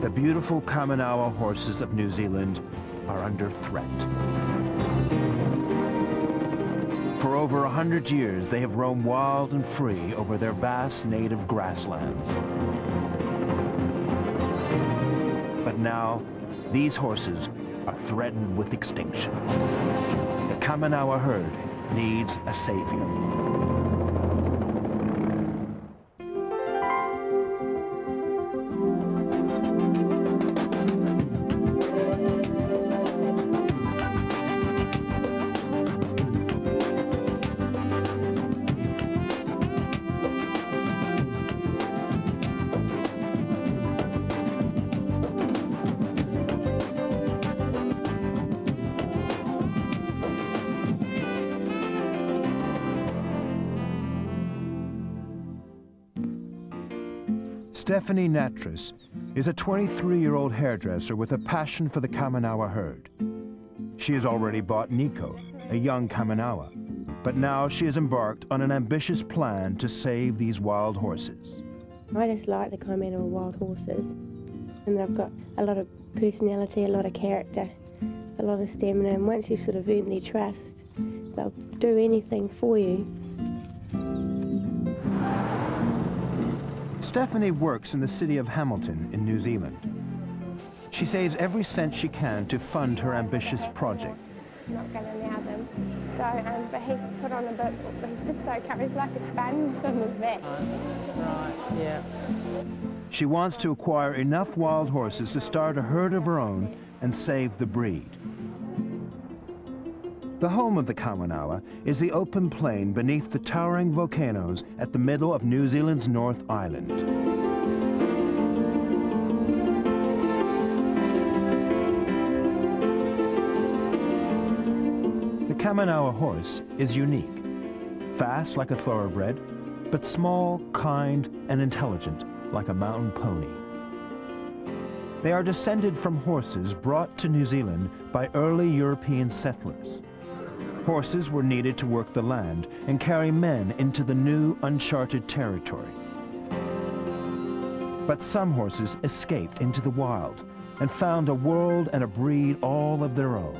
The beautiful Kaimanawa horses of New Zealand are under threat. For over 100 years, they have roamed wild and free over their vast native grasslands. But now, these horses are threatened with extinction. The Kaimanawa herd needs a savior. Stephanie Natras is a 23-year-old hairdresser with a passion for the Kaimanawa herd. She has already bought Nico, a young Kaimanawa, but now she has embarked on an ambitious plan to save these wild horses. I just like the Kaimanawa wild horses, and they've got a lot of personality, a lot of character, a lot of stamina, and once you sort of earn their trust, they'll do anything for you. Stephanie works in the city of Hamilton in New Zealand. She saves every cent she can to fund her ambitious project. I'm not going to allow them, so, but he's put on a bit, he's just so covered, he's like a sponge on his back. Right, yeah. She wants to acquire enough wild horses to start a herd of her own and save the breed. The home of the Kaimanawa is the open plain beneath the towering volcanoes at the middle of New Zealand's North Island. The Kaimanawa horse is unique, fast like a thoroughbred, but small, kind, and intelligent like a mountain pony. They are descended from horses brought to New Zealand by early European settlers. Horses were needed to work the land and carry men into the new, uncharted territory. But some horses escaped into the wild and found a world and a breed all of their own.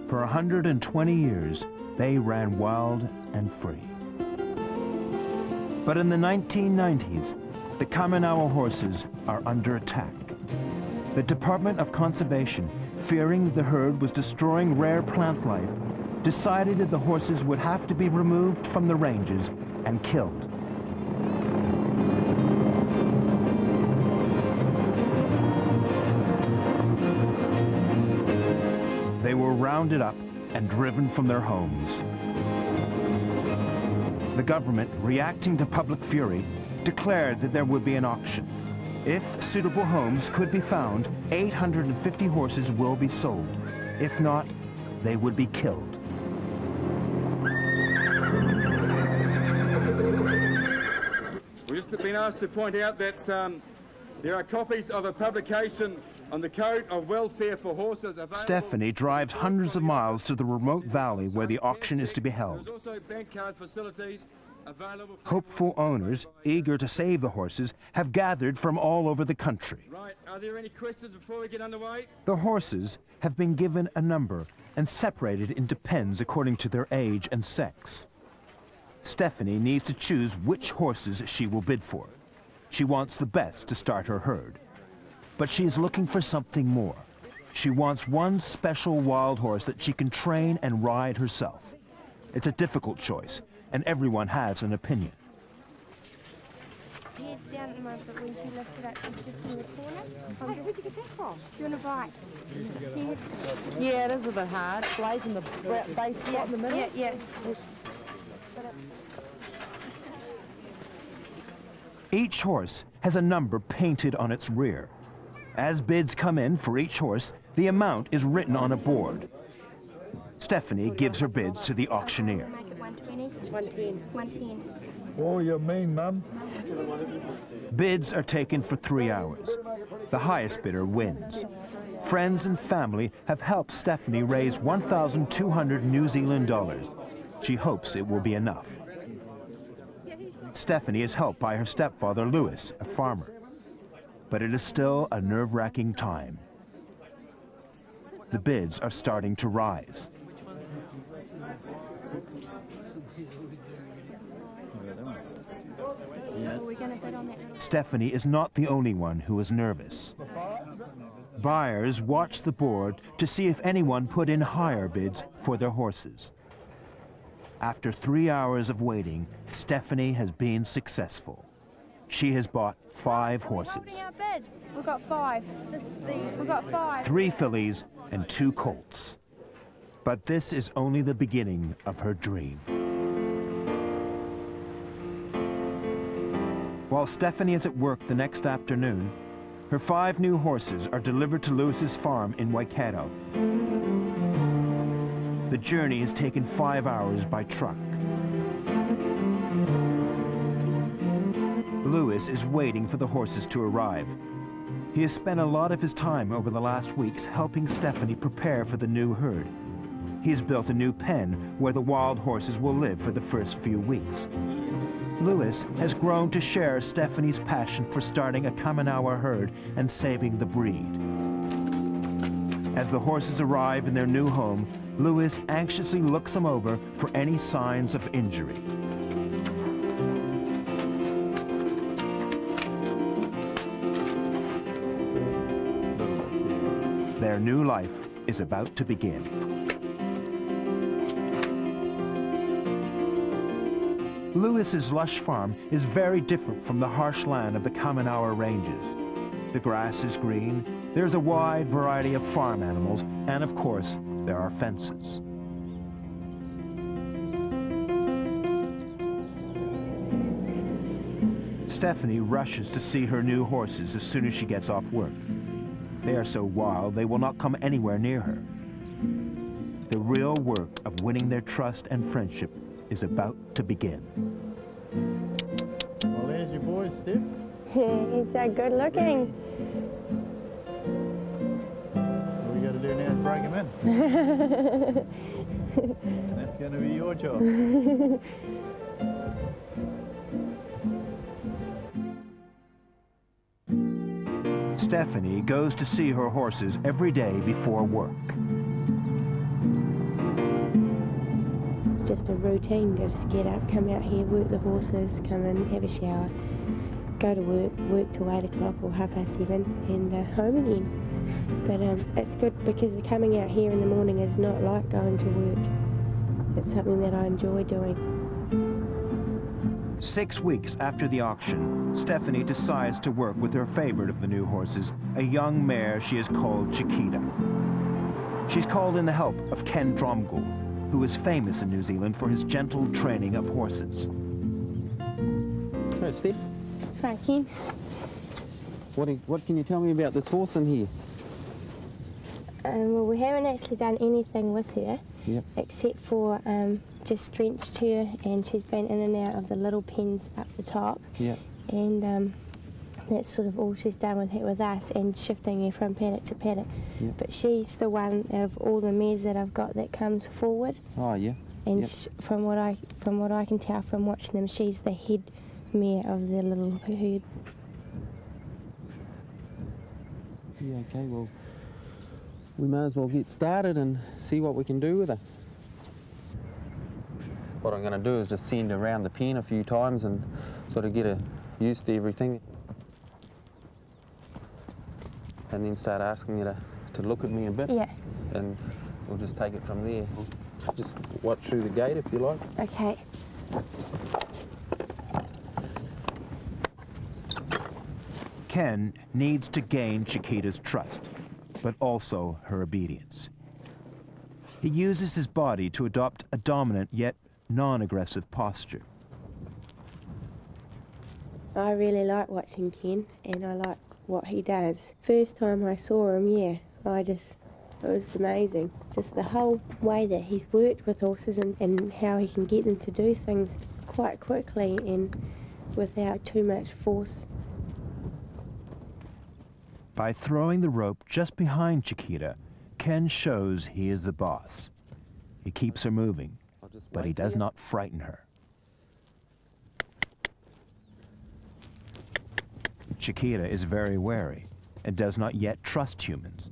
For 120 years, they ran wild and free. But in the 1990s, the Kaimanawa horses are under attack. The Department of Conservation, fearing the herd was destroying rare plant life, decided that the horses would have to be removed from the ranges and killed. They were rounded up and driven from their homes. The government, reacting to public fury, declared that there would be an auction. If suitable homes could be found, 850 horses will be sold. If not, they would be killed. We've just been asked to point out that there are copies of a publication on the Code of Welfare for Horses available. Stephanie drives hundreds of miles to the remote valley where the auction is to be held. There's also bank card facilities available. Hopeful owners, eager to save the horses, have gathered from all over the country. Right, are there any questions before we get underway? The horses have been given a number and separated into pens according to their age and sex. Stephanie needs to choose which horses she will bid for. She wants the best to start her herd. But she is looking for something more. She wants one special wild horse that she can train and ride herself. It's a difficult choice, and everyone has an opinion. Head's down at the moment, but when she lifts it up, she's just in the corner. Wait, where'd you get that from? Do you want a bite? Yeah, it is a bit hard. It lays in the base slot in the middle. Yeah, yeah. Each horse has a number painted on its rear. As bids come in for each horse, the amount is written on a board. Stephanie gives her bids to the auctioneer. Make it 120. 110. 110. Oh, you mean, Mum? Bids are taken for 3 hours. The highest bidder wins. Friends and family have helped Stephanie raise 1,200 New Zealand dollars. She hopes it will be enough. Stephanie is helped by her stepfather, Lewis, a farmer. but it is still a nerve-wracking time. The bids are starting to rise. Stephanie is not the only one who is nervous. Buyers watch the board to see if anyone put in higher bids for their horses. After 3 hours of waiting, Stephanie has been successful. She has bought 5 horses. We've got 5. We've got 5. 3 fillies and 2 colts. But this is only the beginning of her dream. While Stephanie is at work the next afternoon, her 5 new horses are delivered to Lewis's farm in Waikato. The journey has taken 5 hours by truck. Lewis is waiting for the horses to arrive. He has spent a lot of his time over the last weeks helping Stephanie prepare for the new herd. He's built a new pen where the wild horses will live for the first few weeks. Lewis has grown to share Stephanie's passion for starting a Kaimanawa herd and saving the breed. As the horses arrive in their new home, Lewis anxiously looks them over for any signs of injury. Their new life is about to begin. Lewis's lush farm is very different from the harsh land of the Kaimanawa ranges. The grass is green, there's a wide variety of farm animals, and of course, there are fences. Stephanie rushes to see her new horses as soon as she gets off work. They are so wild, they will not come anywhere near her. The real work of winning their trust and friendship is about to begin. Well, there's your boy, Steph. He's so good looking. All we got to do now is break him in. And that's going to be your job. Stephanie goes to see her horses every day before work. It's just a routine, just get up, come out here, work the horses, come in, have a shower, go to work till 8 o'clock or 7:30 and home again. But it's good because coming out here in the morning is not like going to work. It's something that I enjoy doing. 6 weeks after the auction, Stephanie decides to work with her favorite of the new horses, a young mare she has called Chiquita. She's called in the help of Ken Dromgoole, who is famous in New Zealand for his gentle training of horses. Hello, Steph. Hi, Ken. What can you tell me about this horse in here? Well, we haven't actually done anything with her, Yep. except for just drenched her, and she's been in and out of the little pens up the top. Yeah. And that's sort of all she's done with us, and shifting her from paddock to paddock. Yeah. But she's the one out of all the mares that I've got that comes forward. Oh, yeah. And Yep. from what I can tell from watching them, she's the head mare of the little herd. Yeah, okay, well, we may as well get started and see what we can do with her. What I'm going to do is just send her around the pen a few times and sort of get her used to everything. And then start asking her to look at me a bit. Yeah. And we'll just take it from there. Just watch through the gate if you like. Okay. Ken needs to gain Chiquita's trust, but also her obedience. He uses his body to adopt a dominant yet non-aggressive posture. I really like watching Ken, and I like what he does. First time I saw him, yeah, it was amazing. Just the whole way that he's worked with horses and how he can get them to do things quite quickly and without too much force. By throwing the rope just behind Chiquita, Ken shows he is the boss. He keeps her moving, but he does not frighten her. Chiquita is very wary and does not yet trust humans.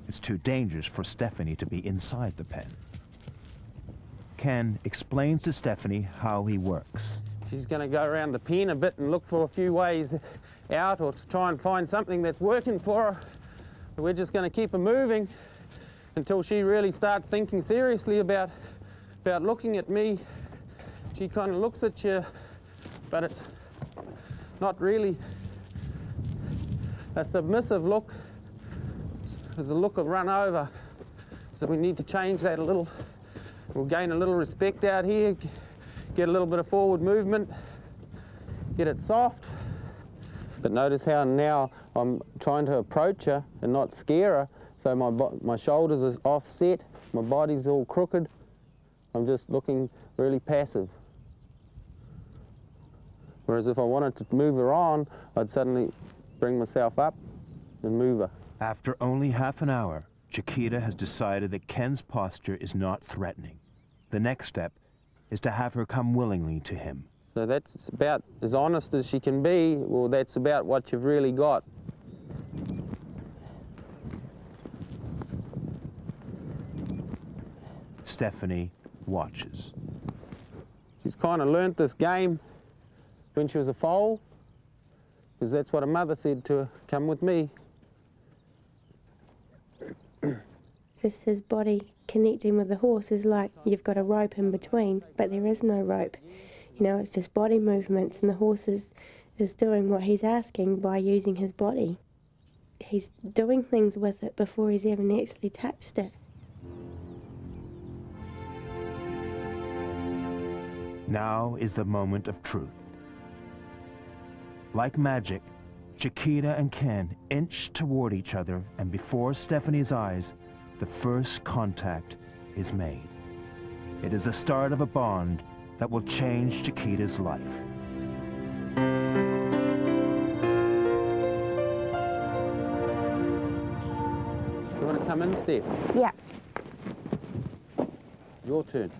It's too dangerous for Stephanie to be inside the pen. Ken explains to Stephanie how he works. She's going to go around the pen a bit and look for a few ways out, or to try and find something that's working for her. We're just going to keep her moving until she really starts thinking seriously about looking at me. She kind of looks at you, but it's not really a submissive look. It's a look of run over. So we need to change that a little. We'll gain a little respect out here, get a little bit of forward movement, get it soft. But notice how now I'm trying to approach her and not scare her, so my shoulders is offset, my body's all crooked. I'm just looking really passive. Whereas if I wanted to move her on, I'd suddenly bring myself up and move her. After only half an hour, Chiquita has decided that Ken's posture is not threatening. The next step is to have her come willingly to him. So that's about as honest as she can be. Well, that's about what you've really got. Stephanie watches. She's kind of learnt this game when she was a foal, because that's what her mother said to her, come with me. Just his body connecting with the horse is like you've got a rope in between, but there is no rope. You know, it's just body movements, and the horse is doing what he's asking by using his body. He's doing things with it before he's even actually touched it. Now is the moment of truth. Like magic, Chiquita and Ken inch toward each other, and before Stephanie's eyes, the first contact is made. It is the start of a bond that will change Chiquita's life. You want to come in, Steph? Yeah. Your turn.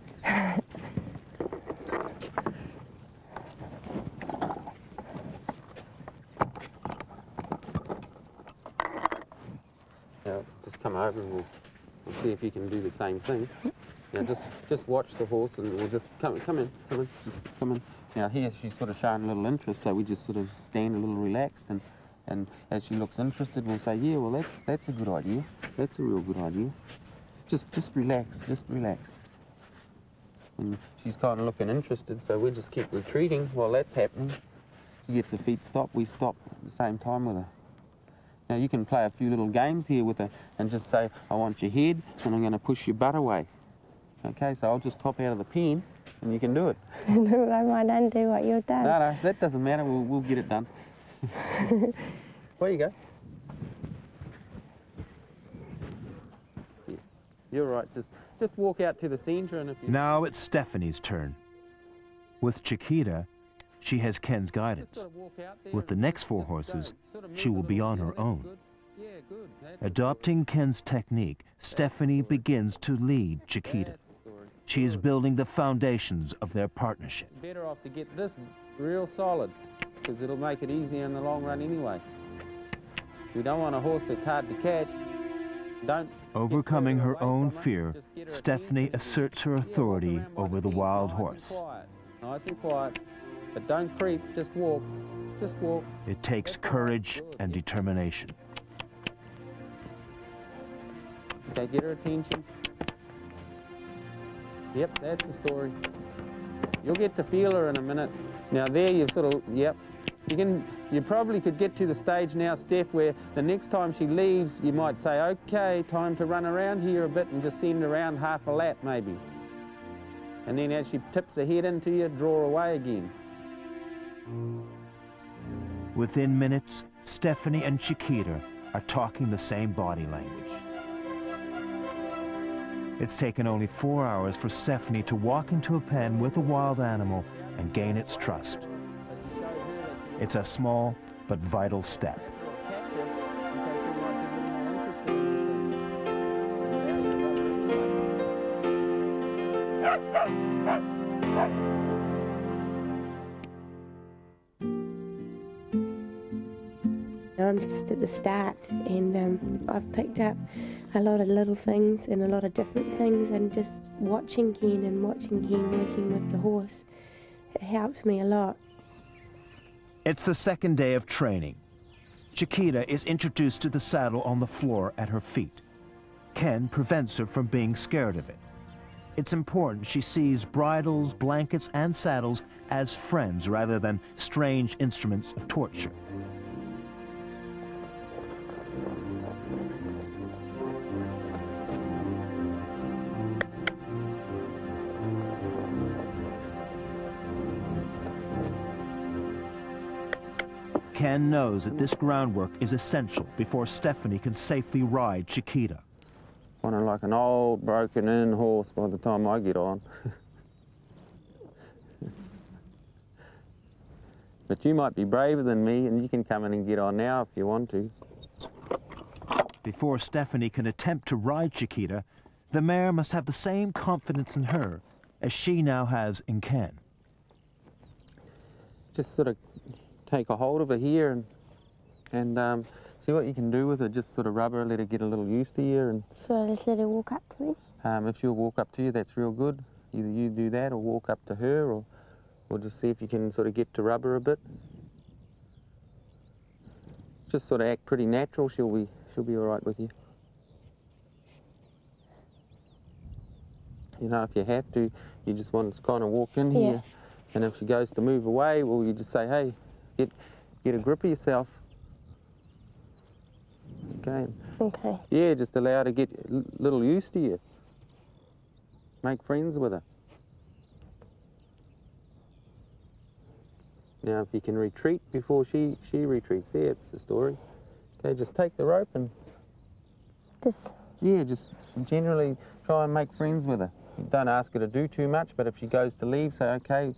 Now, just come over and we'll see if you can do the same thing. Now, just watch the horse, and we'll just come in. Just come in. Now here she's sort of showing a little interest, so we just sort of stand a little relaxed, and as she looks interested, we'll say, yeah, well that's a good idea. That's a real good idea. Just relax, just relax. And she's kind of looking interested, so we'll just keep retreating while that's happening. She gets her feet stopped, we stop at the same time with her. Now you can play a few little games here with her and just say, I want your head, and I'm going to push your butt away. Okay, so I'll just hop out of the pen, and you can do it. No, I might undo what you've done. No, that doesn't matter. We'll get it done. Where you go? Yeah, you're right. Just walk out to the centre, and if you... Now it's Stephanie's turn. With Chiquita, she has Ken's guidance. With the next 4 horses, she will be on her own. Adopting Ken's technique, Stephanie begins to lead Chiquita. She is building the foundations of their partnership. Better off to get this real solid, because it'll make it easier in the long run anyway. We don't want a horse that's hard to catch. Overcoming her own fear, Stephanie asserts her authority over the wild horse. Nice and quiet, but don't creep, just walk, just walk. It takes courage and determination. Okay, get her attention. Yep, that's the story. You'll get to feel her in a minute. Now there you've sort of, yep. You probably could get to the stage now, Steph, where the next time she leaves, you might say, okay, time to run around here a bit, and just send around half a lap maybe. And then as she tips her head into you, draw away again. Within minutes, Stephanie and Chiquita are talking the same body language. It's taken only 4 hours for Stephanie to walk into a pen with a wild animal and gain its trust. It's a small but vital step. I'm just at the start, and I've picked up a lot of little things and a lot of different things, and just watching Ken and watching Ken working with the horse, it helps me a lot. It's the second day of training. Chiquita is introduced to the saddle on the floor at her feet. Ken prevents her from being scared of it. It's important she sees bridles, blankets, and saddles as friends rather than strange instruments of torture. Ken knows that this groundwork is essential before Stephanie can safely ride Chiquita. Kind of like an old, broken-in horse by the time I get on. But you might be braver than me, and you can come in and get on now if you want to. Before Stephanie can attempt to ride Chiquita, the mare must have the same confidence in her as she now has in Ken. Just sort of take a hold of her here and see what you can do with her. Just sort of rub her, let her get a little used to you. And So I just let her walk up to me? if she'll walk up to you, that's real good. Either you do that or walk up to her, or just see if you can sort of get to rub her a bit. Just sort of act pretty natural, she'll be all right with you. You know, if you have to, you just want to kind of walk in here. Yeah. And if she goes to move away, well, you just say, hey, get a grip of yourself. Okay. Okay. Yeah, just allow her to get a little used to you. Make friends with her. Now, if you can retreat before she retreats, there, it's the story. Okay, just take the rope and... Yeah, just generally try and make friends with her. Don't ask her to do too much, but if she goes to leave, say, okay,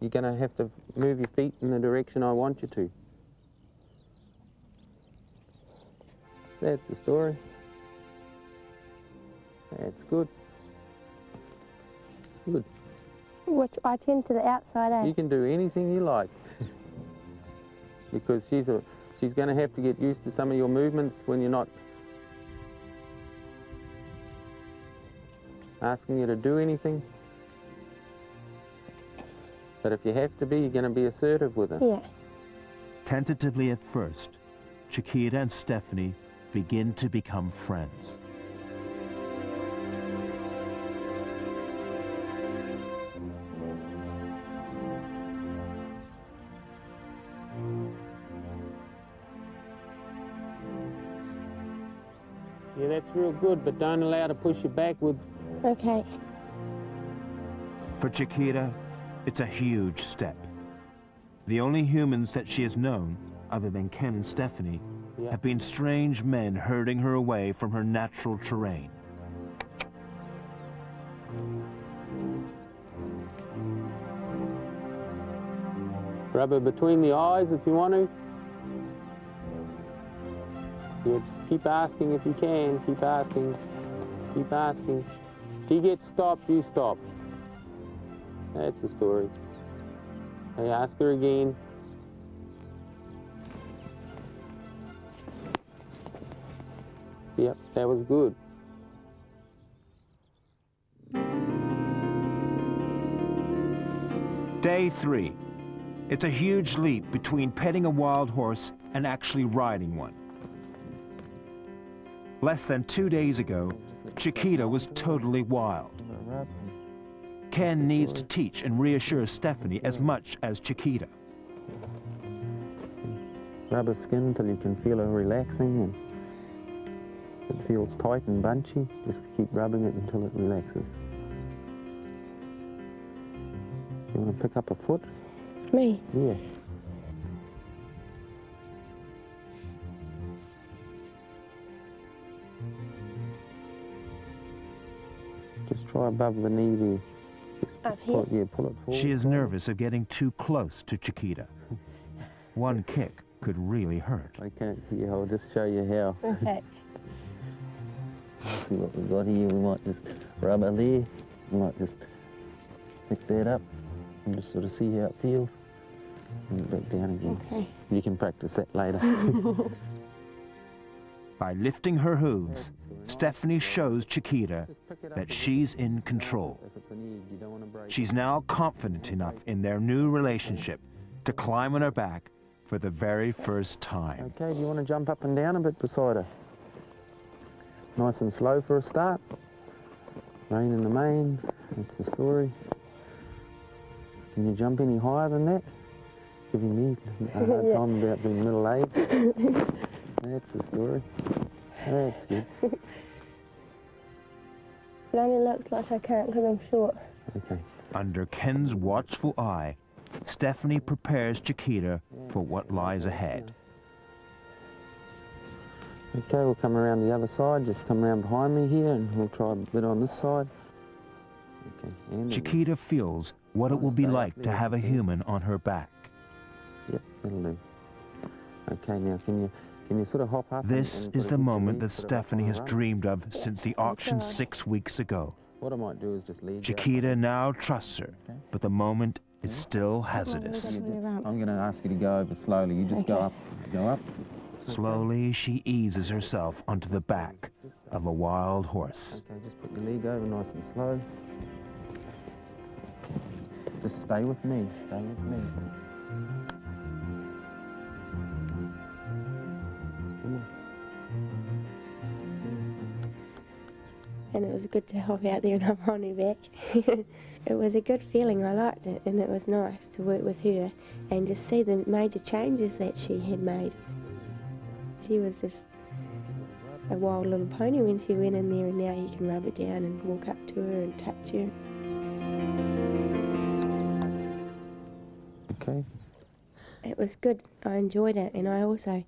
you're going to have to move your feet in the direction I want you to. That's the story. That's good. Good. Which I tend to the outside, eh? You can do anything you like. Because she's going to have to get used to some of your movements when you're not asking you to do anything. But if you have to be, you're going to be assertive with her. Yeah. Tentatively at first, Chiquita and Stephanie begin to become friends. Yeah, that's real good, but don't allow her to push you backwards. Okay. For Chiquita, it's a huge step. The only humans that she has known, other than Ken and Stephanie, have been strange men herding her away from her natural terrain. Rub her between the eyes if you want to. Yeah, just keep asking if you can. Keep asking. Keep asking. She gets stopped, you stop. That's the story. Hey, ask her again. Yep, that was good. Day 3. It's a huge leap between petting a wild horse and actually riding one. Less than 2 days ago, Chiquita was totally wild. Ken needs to teach and reassure Stephanie as much as Chiquita. Rub her skin until you can feel her relaxing, and if it feels tight and bunchy, just keep rubbing it until it relaxes. You want to pick up a foot? Me? Yeah. Just try above the knee there. Just Up pull, here? yeah, pull it forward. She is nervous of getting too close to Chiquita. One kick could really hurt. Okay, yeah, I'll just show you how. Okay. See what we've got here. We might just rub her there. We might just pick that up and just sort of see how it feels. and back down again. Okay. You can practice that later. By lifting her hooves, Stephanie shows Chiquita that she's in control. She's now confident enough in their new relationship to climb on her back for the very first time. Okay, do you want to jump up and down a bit beside her? Nice and slow for a start. Rein in the mane, that's the story. Can you jump any higher than that? Giving me a hard time about being middle-aged. That's the story. That's good. It only looks like I can't because I'm short. Okay. Under Ken's watchful eye, Stephanie prepares Chiquita for what lies ahead. Okay, we'll come around the other side. Just come around behind me here and we'll try a bit on this side. Okay. And Chiquita feels what it will be like to have a human on her back. Yep, that'll do. Okay, now can you sort of hop up? This and is sort the of hit your moment knees, that sort of up Stephanie on a has run? dreamed of since the auction 6 weeks ago. What I might do is just lead you Chiquita now trusts her, but the moment is still hazardous. I'm going to ask you to go over slowly. You just go up. Go up. Slowly, she eases herself onto the back of a wild horse. Okay, just put your leg over nice and slow. Okay, just stay with me. Stay with me. And it was good to hop out there and I'm on her back. It was a good feeling, I liked it, and it was nice to work with her and just see the major changes that she had made. She was just a wild little pony when she went in there, and now you can rub her down and walk up to her and touch her. Okay. It was good, I enjoyed it, and I also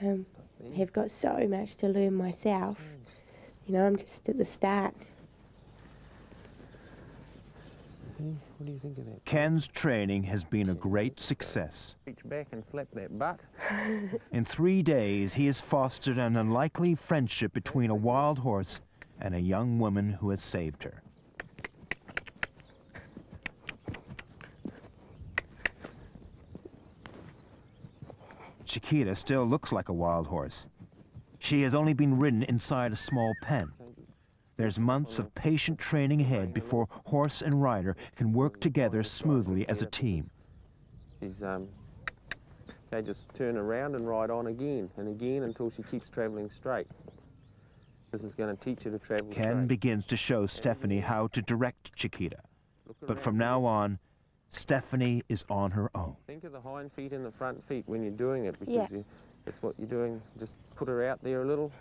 have got so much to learn myself. You know, I'm just at the start. What do you think of that? Ken's training has been a great success. Reach back and slap that butt. In 3 days, he has fostered an unlikely friendship between a wild horse and a young woman who has saved her. Chiquita still looks like a wild horse. She has only been ridden inside a small pen. There's months of patient training ahead before horse and rider can work together smoothly as a team. She's, okay, just turn around and ride on again and again until she keeps travelling straight. This is going to teach her to travel straight. Ken begins to show Stephanie how to direct Chiquita. But from now on, Stephanie is on her own. Think of the hind feet and the front feet when you're doing it, because that's what you're doing. Just put her out there a little.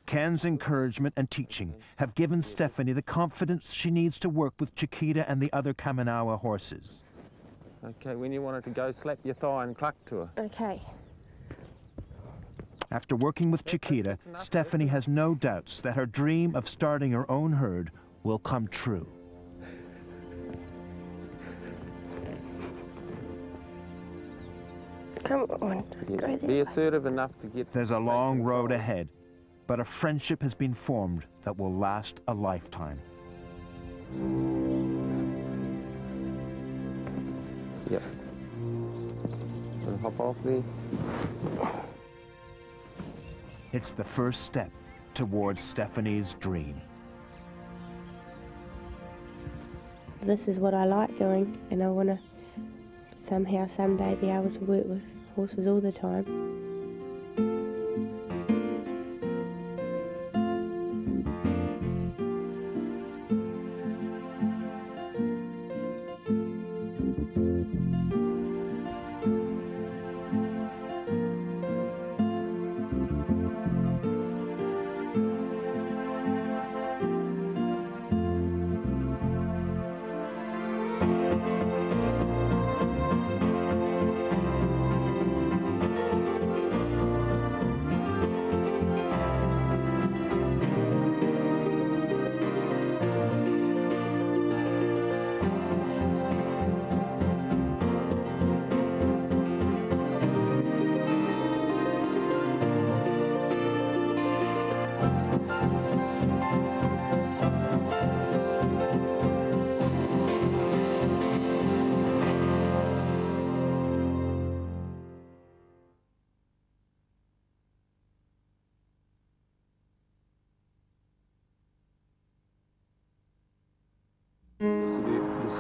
Ken's encouragement and teaching have given Stephanie the confidence she needs to work with Chiquita and the other Kaimanawa horses. Okay, when you want her to go, slap your thigh and cluck to her. Okay. After working with Chiquita, Stephanie has no doubts that her dream of starting her own herd will come true. Come on, go there. Be assertive enough to get... There's a long road ahead, but a friendship has been formed that will last a lifetime. Yep. And hop off there. It's the first step towards Stephanie's dream. This is what I like doing, and I want to somehow, someday be able to work with horses all the time.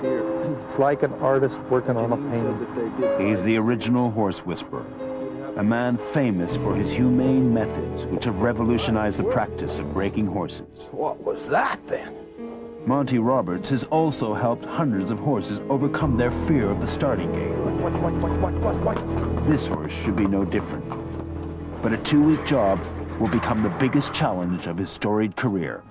It's like an artist working on a painting. He's the original horse whisperer, a man famous for his humane methods which have revolutionized the practice of breaking horses. What was that then? Monty Roberts has also helped hundreds of horses overcome their fear of the starting gate. What? This horse should be no different. But a 2-week job will become the biggest challenge of his storied career.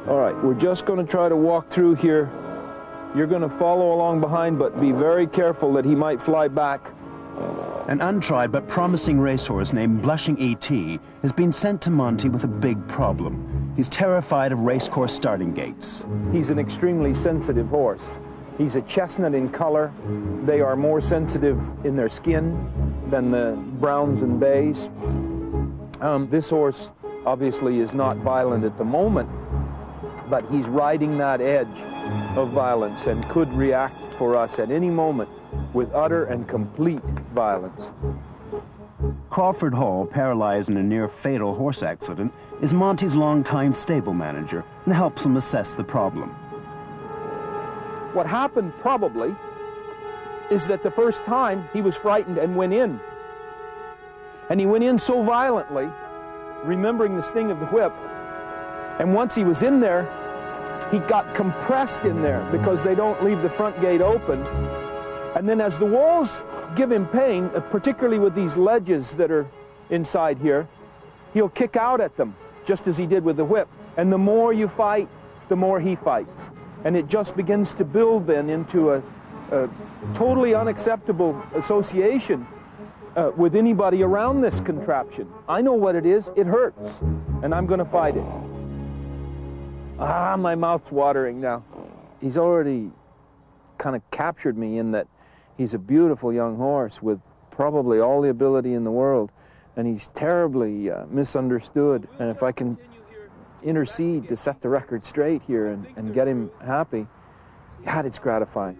All right, we're just going to try to walk through here. You're going to follow along behind, but be very careful that he might fly back. An untried but promising racehorse named Blushing E.T. has been sent to Monty with a big problem. He's terrified of racecourse starting gates. He's an extremely sensitive horse. He's a chestnut in color. They are more sensitive in their skin than the browns and bays. This horse obviously is not violent at the moment, but he's riding that edge of violence and could react for us at any moment with utter and complete violence. Crawford Hall, paralyzed in a near-fatal horse accident, is Monty's longtime stable manager and helps him assess the problem. What happened probably is that the first time he was frightened and went in. And he went in so violently, remembering the sting of the whip, and once he was in there, he got compressed in there because they don't leave the front gate open. And then as the walls give him pain, particularly with these ledges that are inside here, he'll kick out at them, just as he did with the whip. And the more you fight, the more he fights. And it just begins to build then into a totally unacceptable association with anybody around this contraption. I know what it is. It hurts, and I'm going to fight it. Ah, my mouth's watering now. He's already kind of captured me in that he's a beautiful young horse with probably all the ability in the world, and he's terribly misunderstood. And if I can intercede to set the record straight here and get him happy, God, it's gratifying.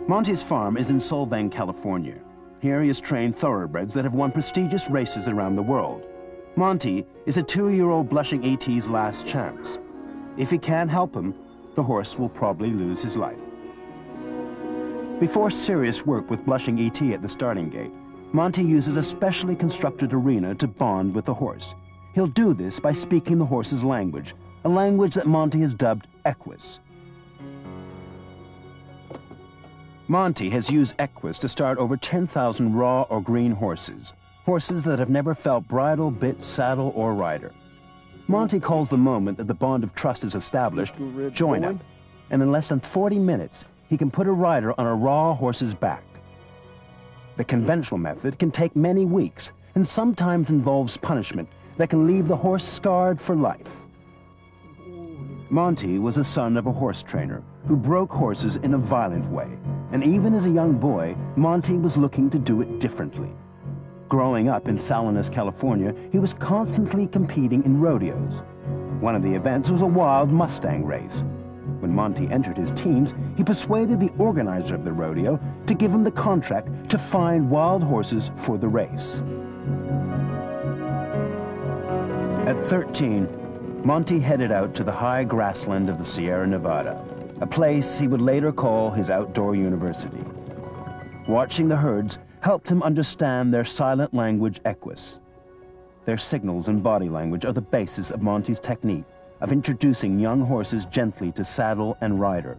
Monty's farm is in Solvang, California. Here he has trained thoroughbreds that have won prestigious races around the world. Monty is a 2-year-old Blushing E.T.'s last chance. If he can't help him, the horse will probably lose his life. Before serious work with Blushing E.T. at the starting gate, Monty uses a specially constructed arena to bond with the horse. He'll do this by speaking the horse's language, a language that Monty has dubbed Equus. Monty has used Equus to start over 10,000 raw or green horses, horses that have never felt bridle, bit, saddle, or rider. Monty calls the moment that the bond of trust is established join up, and in less than 40 minutes, he can put a rider on a raw horse's back. The conventional method can take many weeks and sometimes involves punishment that can leave the horse scarred for life. Monty was a son of a horse trainer who broke horses in a violent way, and even as a young boy, Monty was looking to do it differently. Growing up in Salinas, California, he was constantly competing in rodeos. One of the events was a wild Mustang race. When Monty entered his teams, he persuaded the organizer of the rodeo to give him the contract to find wild horses for the race. At 13, Monty headed out to the high grassland of the Sierra Nevada, a place he would later call his outdoor university. Watching the herds helped him understand their silent language Equus. Their signals and body language are the basis of Monty's technique of introducing young horses gently to saddle and rider.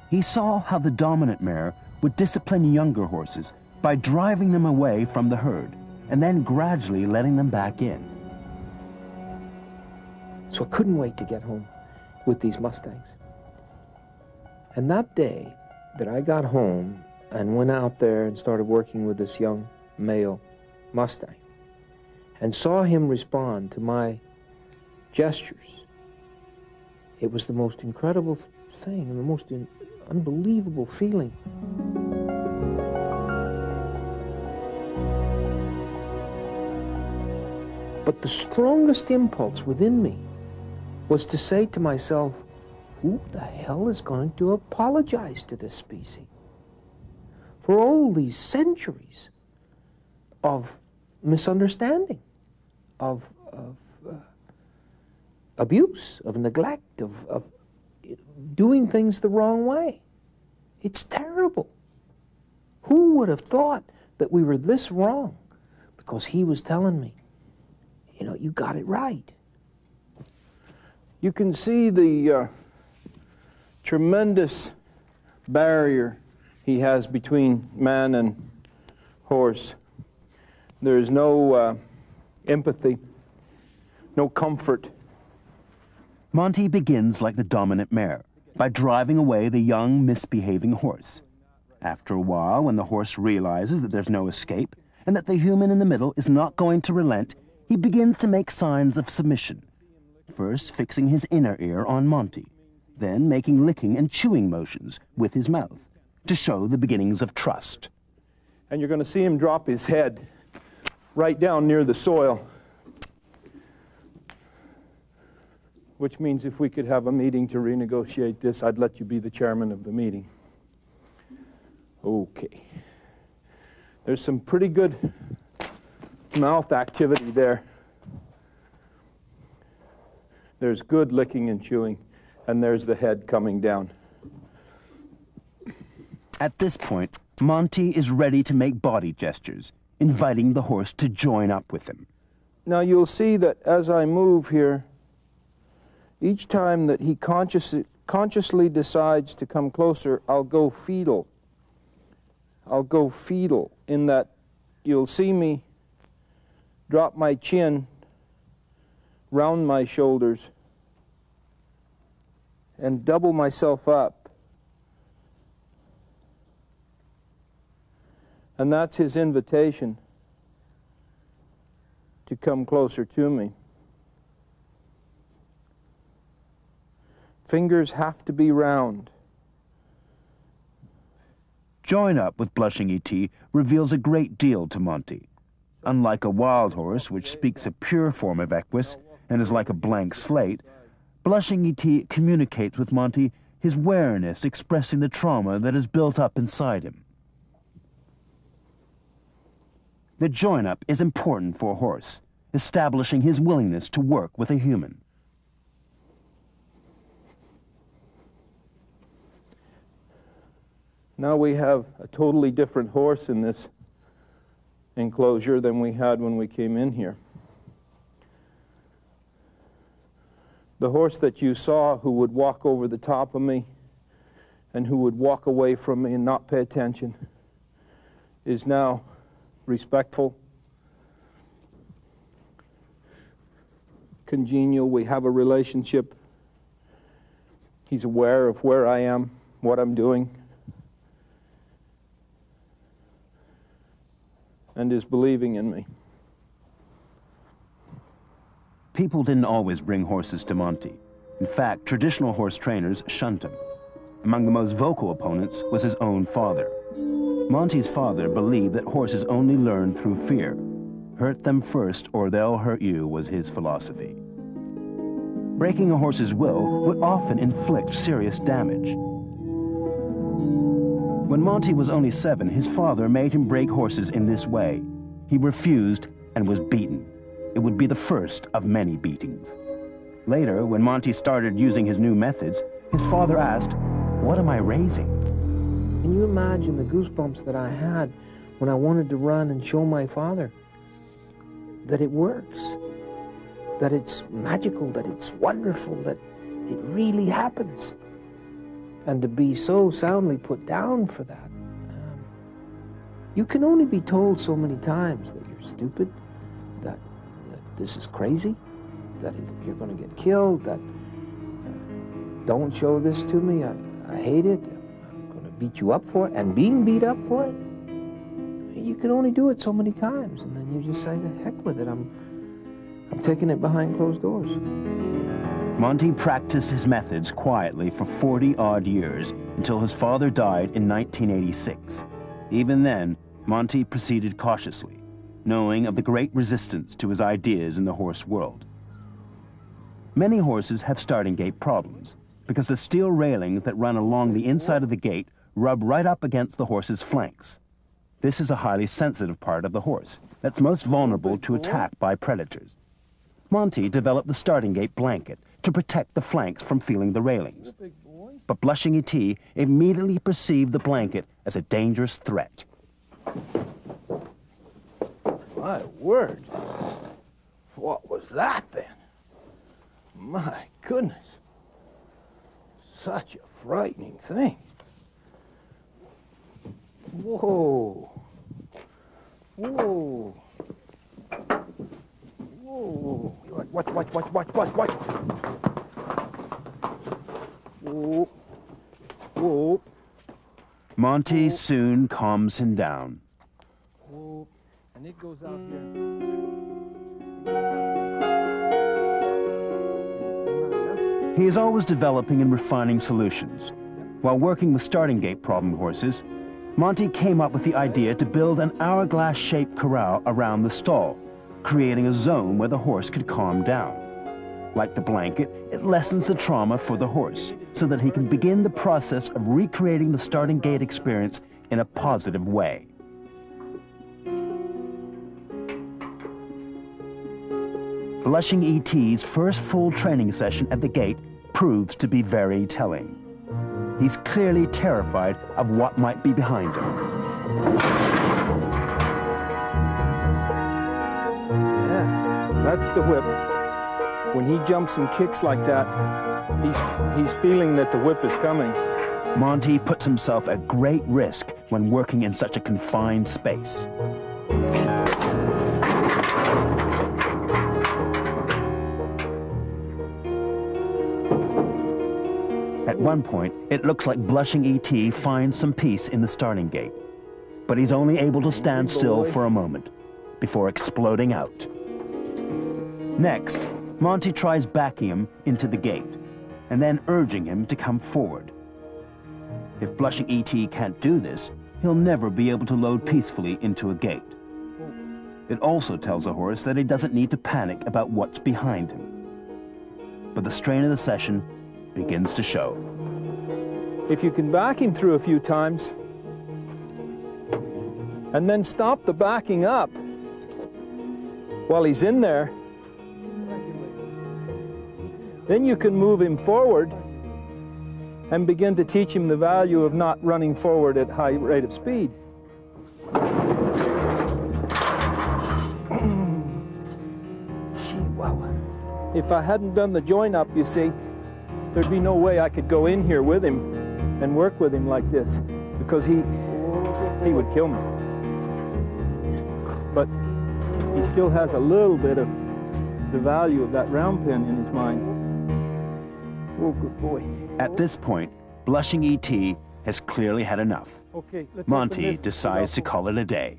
He saw how the dominant mare would discipline younger horses by driving them away from the herd and then gradually letting them back in. So I couldn't wait to get home with these Mustangs. And that day that I got home and went out there and started working with this young male Mustang, and saw him respond to my gestures, it was the most incredible thing and the most unbelievable feeling. But the strongest impulse within me was to say to myself, who the hell is going to apologize to this species for all these centuries of misunderstanding, of abuse, of neglect, of doing things the wrong way? It's terrible. Who would have thought that we were this wrong? Because he was telling me, you know, you got it right. You can see the tremendous barrier he has between man and horse. There is no empathy, no comfort. Monty begins like the dominant mare, by driving away the young, misbehaving horse. After a while, when the horse realizes that there's no escape, and that the human in the middle is not going to relent, he begins to make signs of submission. First fixing his inner ear on Monty, then making licking and chewing motions with his mouth, to show the beginnings of trust. And you're going to see him drop his head right down near the soil. Which means if we could have a meeting to renegotiate this, I'd let you be the chairman of the meeting. Okay. There's some pretty good mouth activity there. There's good licking and chewing, and there's the head coming down. At this point, Monty is ready to make body gestures, inviting the horse to join up with him. Now you'll see that as I move here, each time that he consciously decides to come closer, I'll go fetal. I'll go fetal in that you'll see me drop my chin round my shoulders and double myself up. And that's his invitation to come closer to me. Fingers have to be round. Join up with Blushing E.T. reveals a great deal to Monty. Unlike a wild horse, which speaks a pure form of equus and is like a blank slate, Blushing E.T. communicates with Monty his wareness, expressing the trauma that is built up inside him. The join-up is important for a horse, establishing his willingness to work with a human. Now we have a totally different horse in this enclosure than we had when we came in here. The horse that you saw who would walk over the top of me and who would walk away from me and not pay attention is now respectful, congenial. We have a relationship. He's aware of where I am, what I'm doing, and is believing in me. People didn't always bring horses to Monty. In fact, traditional horse trainers shunned him. Among the most vocal opponents was his own father. Monty's father believed that horses only learn through fear. Hurt them first or they'll hurt you was his philosophy. Breaking a horse's will would often inflict serious damage. When Monty was only 7, his father made him break horses in this way. He refused and was beaten. It would be the first of many beatings. Later, when Monty started using his new methods, his father asked, "What am I raising?" Can you imagine the goosebumps that I had when I wanted to run and show my father that it works, that it's magical, that it's wonderful, that it really happens? And to be so soundly put down for that. You can only be told so many times that you're stupid, that this is crazy, that you're going to get killed, that don't show this to me, I hate it, I'm going to beat you up for it, and being beat up for it. You can only do it so many times, and then you just say, to heck with it, I'm I'm taking it behind closed doors. Monty practiced his methods quietly for 40-odd years until his father died in 1986. Even then, Monty proceeded cautiously, knowing of the great resistance to his ideas in the horse world. Many horses have starting gate problems because the steel railings that run along the inside of the gate rub right up against the horse's flanks. This is a highly sensitive part of the horse that's most vulnerable to attack by predators. Monty developed the starting gate blanket to protect the flanks from feeling the railings. But Blushing E.T. immediately perceived the blanket as a dangerous threat. My word. What was that then? My goodness. Such a frightening thing. Whoa. Whoa. Whoa. Watch. Whoa. Whoa. Monty soon calms him down. Whoa. And it goes out here. He is always developing and refining solutions. While working with starting gate problem horses, Monty came up with the idea to build an hourglass-shaped corral around the stall, creating a zone where the horse could calm down. Like the blanket, it lessens the trauma for the horse so that he can begin the process of recreating the starting gate experience in a positive way. Blushing E.T.'s first full training session at the gate proves to be very telling. He's clearly terrified of what might be behind him. Yeah, that's the whip. When he jumps and kicks like that, he's feeling that the whip is coming. Monty puts himself at great risk when working in such a confined space. At one point, it looks like Blushing E.T. finds some peace in the starting gate, but he's only able to stand still for a moment before exploding out. Next, Monty tries backing him into the gate and then urging him to come forward. If Blushing E.T. can't do this, he'll never be able to load peacefully into a gate. It also tells the horse that he doesn't need to panic about what's behind him. But the strain of the session begins to show. If you can back him through a few times and then stop the backing up while he's in there, then you can move him forward and begin to teach him the value of not running forward at high rate of speed. If I hadn't done the join up, you see, there'd be no way I could go in here with him and work with him like this, because he would kill me. But he still has a little bit of the value of that round pin in his mind. Oh, good boy. At this point, Blushing E.T. has clearly had enough. Okay, let's Monty decides to call it a day.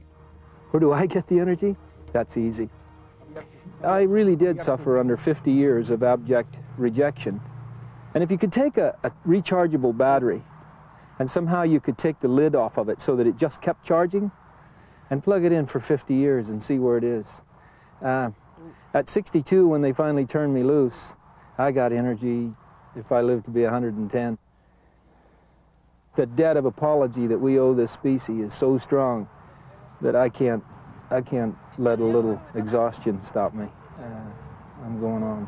Where do I get the energy? That's easy. I really did suffer under 50 years of abject rejection. And if you could take a rechargeable battery and somehow you could take the lid off of it so that it just kept charging and plug it in for 50 years and see where it is. At 62, when they finally turned me loose, I got energy if I lived to be 110. The debt of apology that we owe this species is so strong that I can't let a little exhaustion stop me. I'm going on.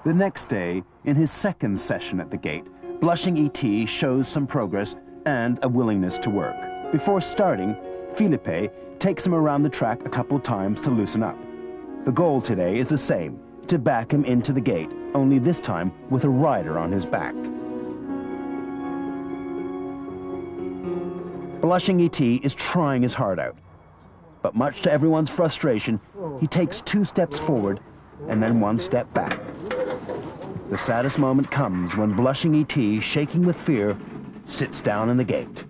The next day, in his second session at the gate, Blushing E.T. shows some progress and a willingness to work. Before starting, Philippe takes him around the track a couple times to loosen up. The goal today is the same, to back him into the gate, only this time with a rider on his back. Blushing E.T. is trying his heart out, but much to everyone's frustration, he takes 2 steps forward and then 1 step back. The saddest moment comes when Blushing E.T., shaking with fear, sits down in the gate.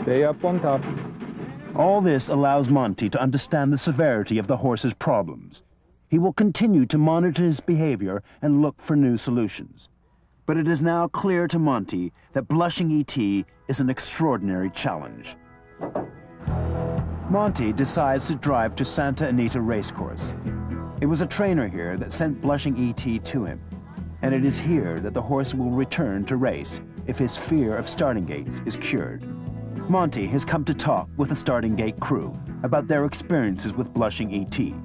Stay up on top. All this allows Monty to understand the severity of the horse's problems. He will continue to monitor his behavior and look for new solutions. But it is now clear to Monty that blushing E.T. is an extraordinary challenge. Monty decides to drive to Santa Anita Racecourse. It was a trainer here that sent blushing E.T. to him, and it is here that the horse will return to race if his fear of starting gates is cured. Monty has come to talk with the starting gate crew about their experiences with blushing E.T.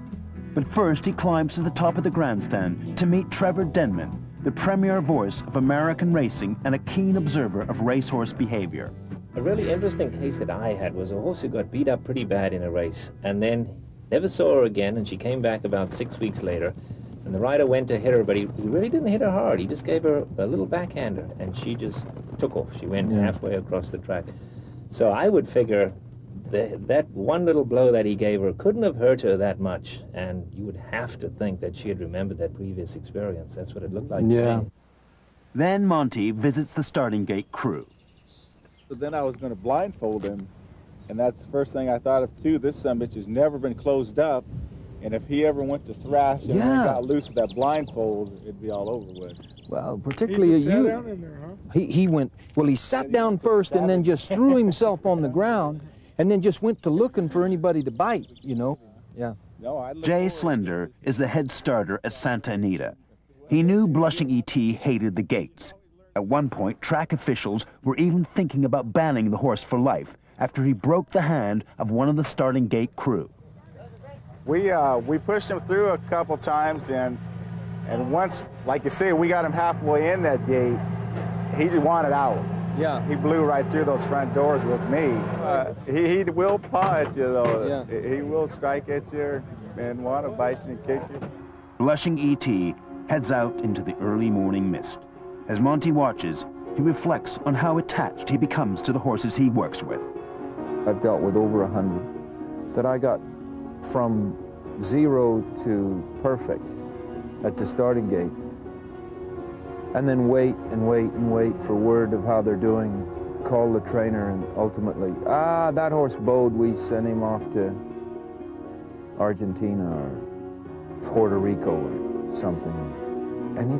But first he climbs to the top of the grandstand to meet Trevor Denman, the premier voice of American racing and a keen observer of racehorse behavior. A really interesting case that I had was a horse who got beat up pretty bad in a race and then never saw her again, and she came back about 6 weeks later, and the rider went to hit her, but he really didn't hit her hard. He just gave her a little backhander and she just took off. She went halfway across the track. So I would figure that one little blow that he gave her couldn't have hurt her that much, and you would have to think that she had remembered that previous experience. That's what it looked like to me. Then Monty visits the starting gate crew. So then I was going to blindfold him, and that's the first thing I thought of too. This sumbitch has never been closed up, and if he ever went to thrash and got loose with that blindfold, it'd be all over with. Well, particularly you. Down in there, huh? He went, well, he sat down first and then just threw himself on the ground and then just went to looking for anybody to bite, you know. Yeah. Jay Slender is the head starter at Santa Anita. He knew blushing E.T. hated the gates. At one point, track officials were even thinking about banning the horse for life after he broke the hand of one of the starting gate crew. We pushed him through a couple times, and once, like you say, we got him halfway in that gate, he just wanted out. Yeah. He blew right through those front doors with me. He will paw at you, though. Yeah. He will strike at you and want to bite you and kick you. Blushing E.T. heads out into the early morning mist. As Monty watches, he reflects on how attached he becomes to the horses he works with. I've dealt with over 100 that I got from 0 to perfect at the starting gate, and then wait and wait and wait for word of how they're doing, call the trainer, and ultimately, that horse bowed, we send him off to Argentina or Puerto Rico or something. And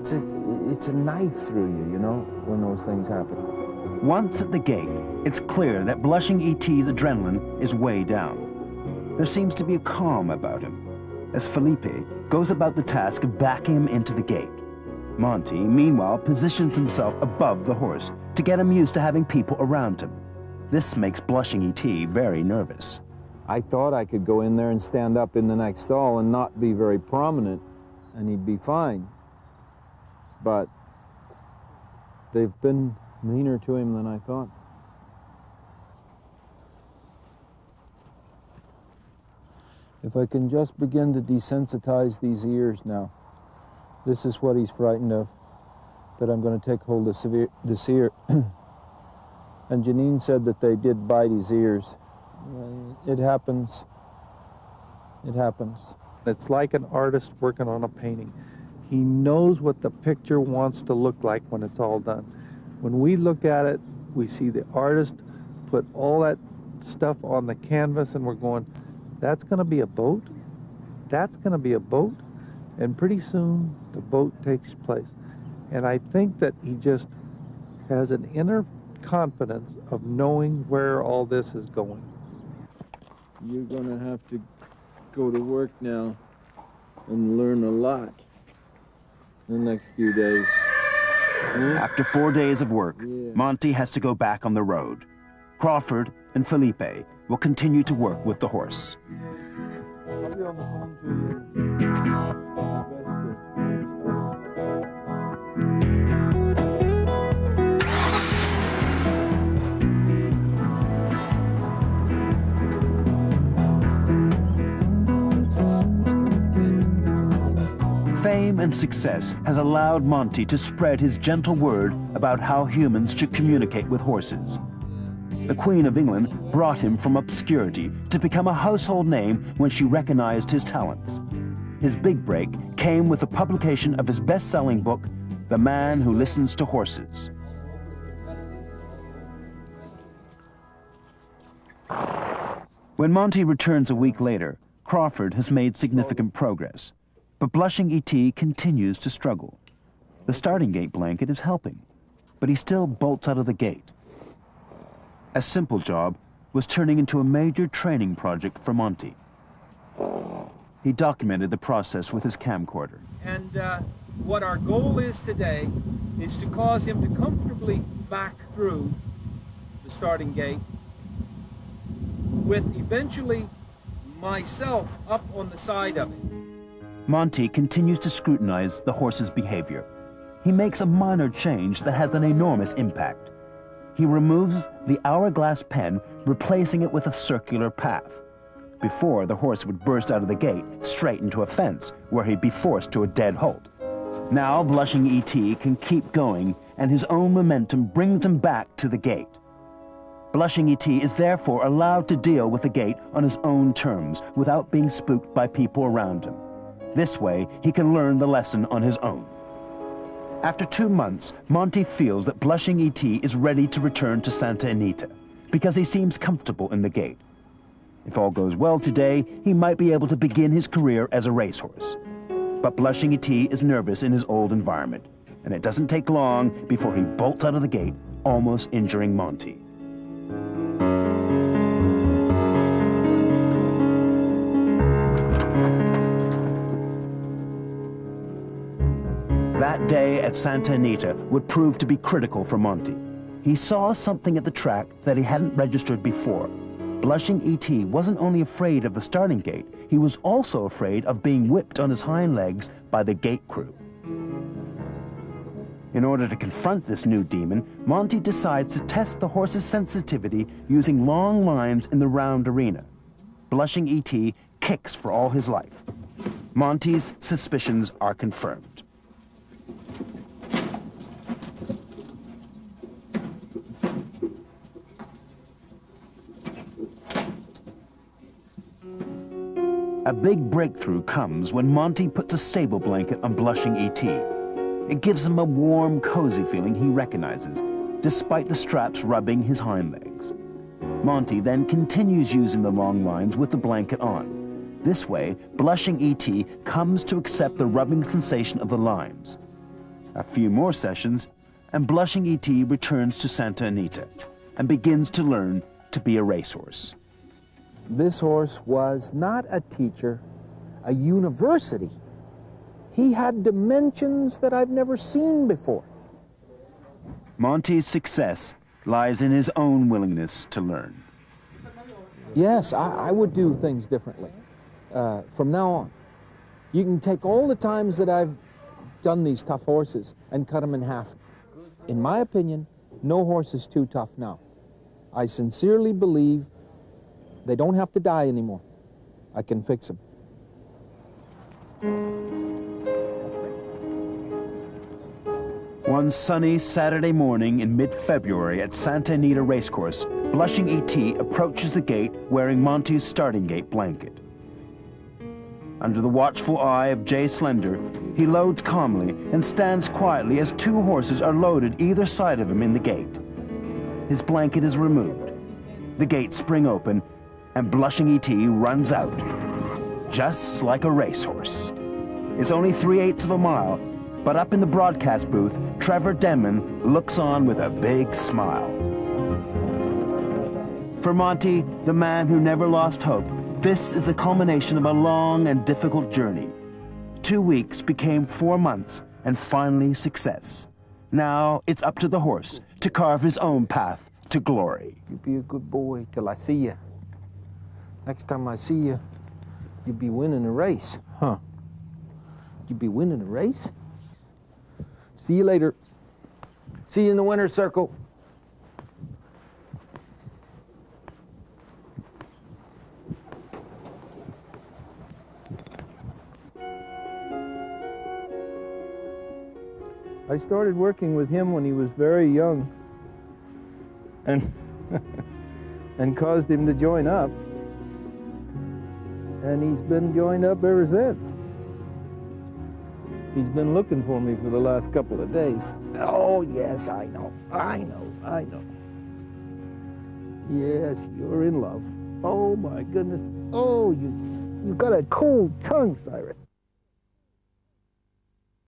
it's a knife through you, you know, when those things happen. Once at the gate, it's clear that blushing E.T.'s adrenaline is way down. There seems to be a calm about him, as Felipe goes about the task of backing him into the gate. Monty, meanwhile, positions himself above the horse to get him used to having people around him. This makes blushing E.T. very nervous. I thought I could go in there and stand up in the next stall and not be very prominent, and he'd be fine. But they've been meaner to him than I thought. If I can just begin to desensitize these ears now. This is what he's frightened of, that I'm going to take hold of this ear. And Janine said that they did bite his ears. It happens. It happens. It's like an artist working on a painting. He knows what the picture wants to look like when it's all done. When we look at it, we see the artist put all that stuff on the canvas, and we're going, that's going to be a boat, that's going to be a boat, and pretty soon the boat takes place. And I think that he just has an inner confidence of knowing where all this is going. You're going to have to go to work now and learn a lot in the next few days. After 4 days of work, Monty has to go back on the road. Crawford and Felipe will continue to work with the horse. I'll be on the phone to you. Fame and success has allowed Monty to spread his gentle word about how humans should communicate with horses. The Queen of England brought him from obscurity to become a household name when she recognized his talents. His big break came with the publication of his best-selling book, The Man Who Listens to Horses. When Monty returns a week later, Crawford has made significant progress, but blushing E.T. continues to struggle. The starting gate blanket is helping, but he still bolts out of the gate. A simple job was turning into a major training project for Monty. He documented the process with his camcorder. And what our goal is today is to cause him to comfortably back through the starting gate, with eventually myself up on the side of it. Monty continues to scrutinize the horse's behavior. He makes a minor change that has an enormous impact. He removes the hourglass pen, replacing it with a circular path. Before, the horse would burst out of the gate straight into a fence, where he'd be forced to a dead halt. Now, blushing E.T. can keep going, and his own momentum brings him back to the gate. Blushing E.T. is therefore allowed to deal with the gate on his own terms, without being spooked by people around him. This way, he can learn the lesson on his own. After 2 months, Monty feels that blushing E.T. is ready to return to Santa Anita, because he seems comfortable in the gate. If all goes well today, he might be able to begin his career as a racehorse. But blushing E.T. is nervous in his old environment, and it doesn't take long before he bolts out of the gate, almost injuring Monty. That day at Santa Anita would prove to be critical for Monty. He saw something at the track that he hadn't registered before. Blushing E.T. wasn't only afraid of the starting gate, he was also afraid of being whipped on his hind legs by the gate crew. In order to confront this new demon, Monty decides to test the horse's sensitivity using long lines in the round arena. Blushing E.T. kicks for all his life. Monty's suspicions are confirmed. A big breakthrough comes when Monty puts a stable blanket on blushing E.T. It gives him a warm, cozy feeling he recognizes, despite the straps rubbing his hind legs. Monty then continues using the long lines with the blanket on. This way, blushing E.T. comes to accept the rubbing sensation of the lines. A few more sessions, and blushing E.T. returns to Santa Anita and begins to learn to be a racehorse. This horse was not a teacher, a university. He had dimensions that I've never seen before. Monty's success lies in his own willingness to learn. Yes, I would do things differently from now on. You can take all the times that I've done these tough horses and cut them in half. In my opinion, no horse is too tough now. I sincerely believe they don't have to die anymore. I can fix them. One sunny Saturday morning in mid-February at Santa Anita Racecourse, blushing E.T. approaches the gate wearing Monty's starting gate blanket. Under the watchful eye of Jay Slender, he loads calmly and stands quietly as 2 horses are loaded either side of him in the gate. His blanket is removed. The gates spring open, and blushing E.T. runs out, just like a racehorse. It's only 3/8 of a mile, but up in the broadcast booth, Trevor Denman looks on with a big smile. For Monty, the man who never lost hope, this is the culmination of a long and difficult journey. 2 weeks became 4 months, and finally success. Now it's up to the horse to carve his own path to glory. You be a good boy till I see you. Next time I see you, you'll be winning a race. Huh? You'll be winning a race? See you later. See you in the winner's circle. I started working with him when he was very young and caused him to join up. And he's been joined up ever since. He's been looking for me for the last couple of days. Oh, yes, I know. Yes, you're in love. Oh my goodness. Oh, you've got a cold tongue, Cyrus.